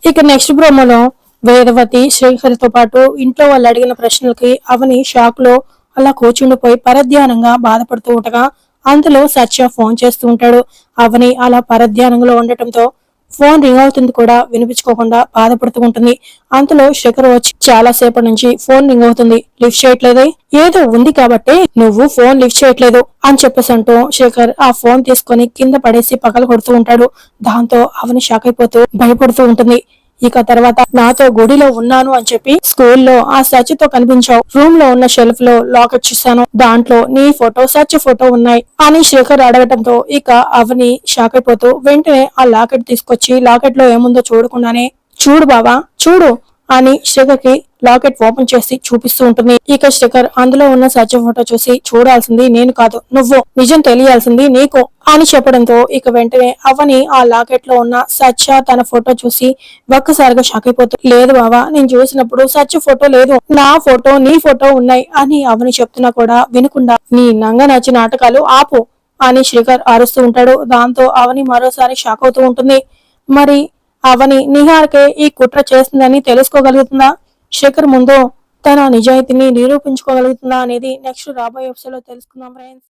ఇక నెక్స్ట్ ప్రోమోలో వేదవతి శ్రీహరితో పాటు ఇంట్లో వాళ్ళు అడిగిన ప్రశ్నలకి అవని షాక్ లో అలా కూర్చుండిపోయి పరధ్యానంగా బాధపడుతూ ఉండగా అంతలో సత్య ఫోన్ చేస్తూ ఉంటాడు. అవని అలా పరధ్యానంలో ఉండటంతో ఫోన్ రింగ్ అవుతుంది కూడా వినిపించుకోకుండా బాధపడుతూ ఉంటుంది. అంతలో శేఖర్ వచ్చి చాలా సేపటి నుంచి ఫోన్ రింగ్ అవుతుంది, లిఫ్ట్ చేయట్లేదే, ఏదో ఉంది కాబట్టి నువ్వు ఫోన్ లిఫ్ట్ చేయట్లేదు అని చెప్పేసి అంటూ శేఖర్ ఆ ఫోన్ తీసుకొని కింద పడేసి పగల కొడుతూ ఉంటాడు. దాంతో అవని షాక్ అయిపోతూ భయపడుతూ ఉంటుంది. ఇక తర్వాత నాతో గుడిలో ఉన్నాను అని చెప్పి స్కూల్లో ఆ సచితో కనిపించావు, రూమ్ లో ఉన్న షెల్ఫ్ లో లాకెట్ చూశాను, దాంట్లో నీ ఫోటో సచ్ ఫోటో ఉన్నాయి అని శేఖర్ అడగటంతో ఇక అవని షాక్ అయిపోతూ వెంటనే ఆ లాకెట్ తీసుకొచ్చి లాకెట్ లో ఏముందో చూడకుండానే చూడు బావా చూడు అని శేఖర్ కి లాకెట్ ఓపెన్ చేసి చూపిస్తూ ఉంటుంది. ఇక శేఖర్ అందులో ఉన్న సత్య ఫోటో చూసి చూడాల్సింది నేను కాదు నువ్వు, నిజం తెలియాల్సింది నీకు అని చెప్పడంతో ఇక వెంటనే అవని ఆ లాకెట్ లో ఉన్న సత్య తన ఫోటో చూసి ఒక్కసారిగా షాక్ అయిపోతుంది. లేదు బావా, నేను చూసినప్పుడు సత్య ఫోటో లేదు, నా ఫోటో నీ ఫోటో ఉన్నాయి అని అవని చెప్తున్నా కూడా వినకుండా నీ నంగ నచ్చి నాటకాలు ఆపు అని శేఖర్ అరుస్తూ ఉంటాడు. దాంతో అవని మరోసారి షాక్ అవుతూ ఉంటుంది. మరి అవని నిహార్కే ఈ కుట్ర చేస్తుందని తెలుసుకోగలుగుతుందా, శేఖర్ ముందు తన నిజాయితీని నిరూపించుకోగలుగుతుందా అనేది నెక్స్ట్ రాబోయే ఎపిసోడ్ లో తెలుసుకుందాం ఫ్రెండ్స్.